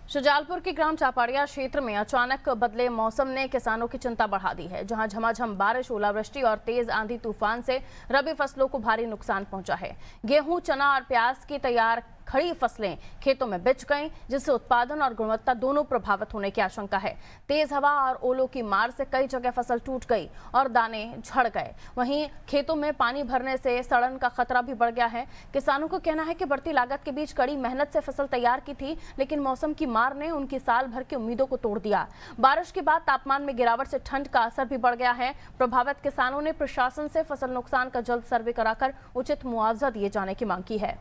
शुजालपुर के ग्राम चापाड़िया क्षेत्र में अचानक बदले मौसम ने किसानों की चिंता बढ़ा दी है, जहां झमाझम बारिश, ओलावृष्टि और तेज आंधी तूफान से रबी फसलों को भारी नुकसान पहुंचा है। गेहूं, चना और प्याज की तैयार खड़ी फसलें खेतों में बिछ गईं, जिससे उत्पादन और गुणवत्ता दोनों प्रभावित होने की आशंका है। तेज हवा और ओलों की मार से कई जगह फसल टूट गई और दाने झड़ गए। वहीं खेतों में पानी भरने से सड़न का खतरा भी बढ़ गया है। किसानों का कहना है कि बढ़ती लागत के बीच कड़ी मेहनत से फसल तैयार की थी, लेकिन मौसम की मार ने उनकी साल भर की उम्मीदों को तोड़ दिया। बारिश के बाद तापमान में गिरावट से ठंड का असर भी बढ़ गया है। प्रभावित किसानों ने प्रशासन से फसल नुकसान का जल्द सर्वे कराकर उचित मुआवजा दिए जाने की मांग की है।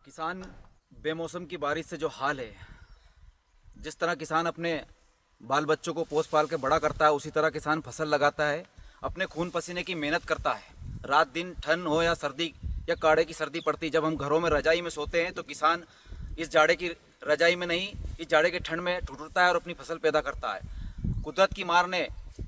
किसान बेमौसम की बारिश से जो हाल है, जिस तरह किसान अपने बाल बच्चों को पोस पाल के बड़ा करता है, उसी तरह किसान फसल लगाता है, अपने खून पसीने की मेहनत करता है। रात दिन ठंड हो या सर्दी या काढ़े की सर्दी पड़ती, जब हम घरों में रजाई में सोते हैं तो किसान इस जाड़े की रजाई में नहीं, इस जाड़े के ठंड में ठुठुरता है और अपनी फसल पैदा करता है। कुदरत की मार ने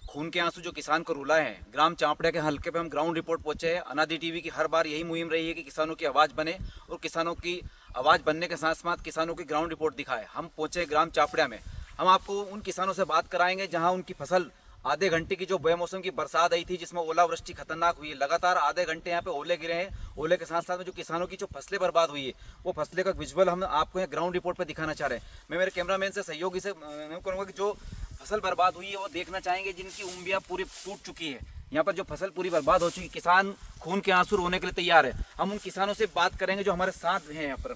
खून के आंसू जो किसान को रुलाए हैं। ग्राम चापड़िया के हल्के पे हम ग्राउंड रिपोर्ट पहुंचे हैं। अनादि टीवी की हर बार यही मुहिम रही है कि किसानों की आवाज़ बने, और किसानों की आवाज़ बनने के साथ साथ किसानों की ग्राउंड रिपोर्ट दिखाए। हम पहुंचे ग्राम चापड़िया में। हम आपको उन किसानों से बात कराएंगे जहां उनकी फसल आधे घंटे की जो बेमौसम की बरसात आई थी, जिसमें ओलावृष्टि खतरनाक हुई है, लगातार आधे घंटे यहाँ पे ओले गिरे हैं। ओले के साथ साथ में जो किसानों की जो फसलें बर्बाद हुई है, वो फसलें का विजुअल हम आपको यहाँ ग्राउंड रिपोर्ट पे दिखाना चाह रहे हैं। मैं मेरे कैमरामैन से, सहयोगी से मैं कहूँगा कि जो फसल बर्बाद हुई है वो देखना चाहेंगे, जिनकी उम्मीदें पूरी टूट चुकी है। यहाँ पर जो फसल पूरी बर्बाद हो चुकी, किसान खून के आंसू रोने के लिए तैयार है। हम उन किसानों से बात करेंगे जो हमारे साथ हैं यहाँ पर।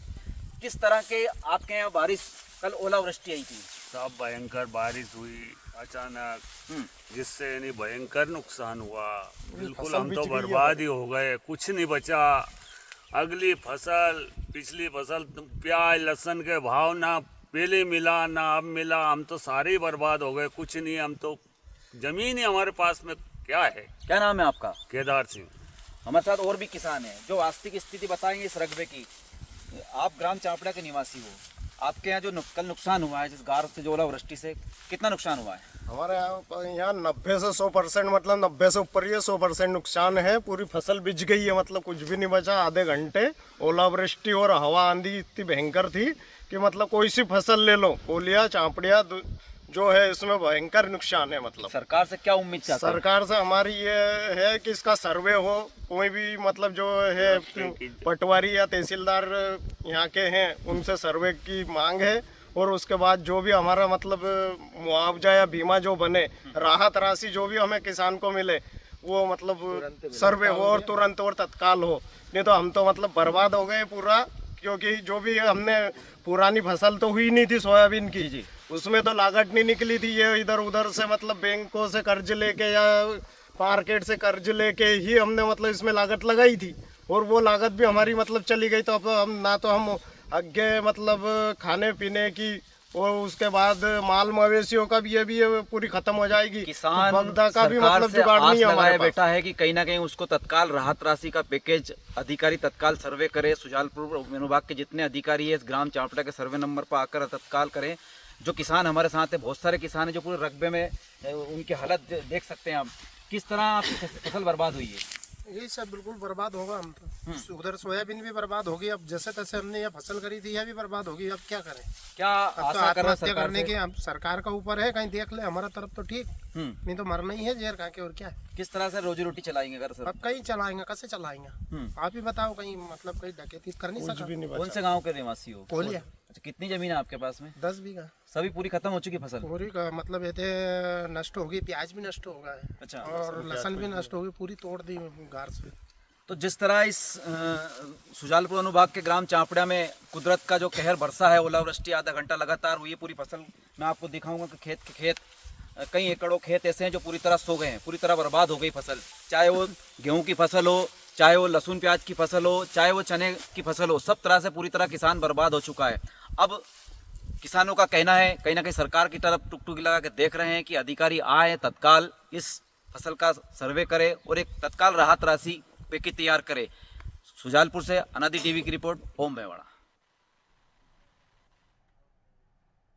किस तरह के आपके यहाँ बारिश, कल ओलावृष्टि आई थी? सब भयंकर बारिश हुई अचानक, जिससे यानी भयंकर नुकसान हुआ। बिल्कुल हम तो बर्बाद ही हो गए, कुछ नहीं बचा। अगली फसल, पिछली फसल, प्याज लहसुन के भाव ना पहले मिला ना अब मिला, हम तो सारे ही बर्बाद हो गए। कुछ नहीं, हम तो जमीन ही हमारे पास में क्या है। क्या नाम है आपका? केदार सिंह। हमारे साथ और भी किसान हैं जो वास्तविक स्थिति बताएंगे इस रकबे की। आप ग्राम चापड़ा के निवासी हो, आपके यहाँ जो कल नुकसान हुआ है जिस गार से, जो ओलावृष्टि से, कितना नुकसान हुआ है? हमारे यहाँ 90 से 100%, मतलब 90 से ऊपर ही 100% नुकसान है। पूरी फसल बिछ गई है, मतलब कुछ भी नहीं बचा। आधे घंटे ओलावृष्टि और हवा आंधी इतनी भयंकर थी कि मतलब कोई सी फसल ले लो, कोलिया चापड़िया जो है, इसमें भयंकर नुकसान है। मतलब सरकार से क्या उम्मीद चाहते हैं? सरकार से हमारी ये है कि इसका सर्वे हो, कोई भी मतलब जो है पटवारी या तहसीलदार यहाँ के हैं, उनसे सर्वे की मांग है। और उसके बाद जो भी हमारा मतलब मुआवजा या बीमा जो बने, राहत राशि जो भी हमें किसान को मिले, वो मतलब सर्वे हो और तुरंत और तत्काल हो। नहीं तो हम तो मतलब बर्बाद हो गए पूरा, क्योंकि जो भी हमने पुरानी फसल तो हुई नहीं थी सोयाबीन की जी, उसमें तो लागत नहीं निकली थी। ये इधर उधर से मतलब बैंकों से कर्ज लेके या मार्केट से कर्ज लेके ही हमने मतलब इसमें लागत लगाई थी, और वो लागत भी हमारी मतलब चली गई। तो अब हम ना तो हम आगे मतलब खाने पीने की, और उसके बाद माल मवेशियों का भी ये पूरी खत्म हो जाएगी। किसान बगदा का भी सरकार मतलब से जुगाड़ आस नहीं है हमारे लगाए पास। बैठा है कि कहीं ना कहीं उसको तत्काल राहत राशि का पैकेज अधिकारी तत्काल सर्वे करे। शुजालपुर विभाग के जितने अधिकारी है इस ग्राम चापड़ा के सर्वे नंबर पर आकर तत्काल करें। जो किसान हमारे साथ है, बहुत सारे किसान हैं जो पूरे रकबे में, उनकी हालत देख सकते हैं आप। किस तरह आपकी फसल बर्बाद हुई है? यही सब बिल्कुल बर्बाद होगा। हम तो उधर सोयाबीन भी बर्बाद होगी। अब जैसे तैसे हमने यह फसल करी थी, यह भी बर्बाद होगी। अब क्या करें? क्या अब तो आशा कर रहे हैं आत्महत्या सरकार करने से? के हम सरकार का ऊपर है, कहीं देख ले हमारा तरफ तो ठीक, नहीं तो मरना ही है जेर खा के। और क्या है? किस तरह से रोजी रोटी चलाएंगे घर सर? अब कहीं चलाएंगे, कैसे चलाएंगे? आप ही बताओ। कहीं मतलब कहीं डकैती कर नहीं सकता। कौन से गाँव के निवासी हो? कोलिया। अच्छा, कितनी जमीन है आपके पास में? 10 बीघा। सभी पूरी खत्म हो चुकी फसल? पूरी का मतलब ये थे नष्ट होगी, प्याज भी नष्ट होगा है। अच्छा, और लहसुन भी नष्ट होगी, पूरी तोड़ दी गार से। तो जिस तरह इस शुजालपुर अनुभाग के ग्राम चापड़ा में कुदरत का जो कहर बरसा है, ओलावृष्टि आधा घंटा लगातार हुई है, पूरी फसल मैं आपको दिखाऊंगा कि खेत कई एकड़ों खेत ऐसे हैं जो पूरी तरह सो गए हैं, पूरी तरह बर्बाद हो गई फसल। चाहे वो गेहूं की फसल हो, चाहे वो लहसुन प्याज की फसल हो, चाहे वो चने की फसल हो, सब तरह से पूरी तरह किसान बर्बाद हो चुका है। अब किसानों का कहना है, कहीं ना कहीं सरकार की तरफ टुकटुकी लगा के देख रहे हैं कि अधिकारी आए, तत्काल इस फसल का सर्वे करे और एक तत्काल राहत राशि पैकेज तैयार करे। शुजालपुर से अनादि टीवी की रिपोर्ट, ओम मेवाड़ा।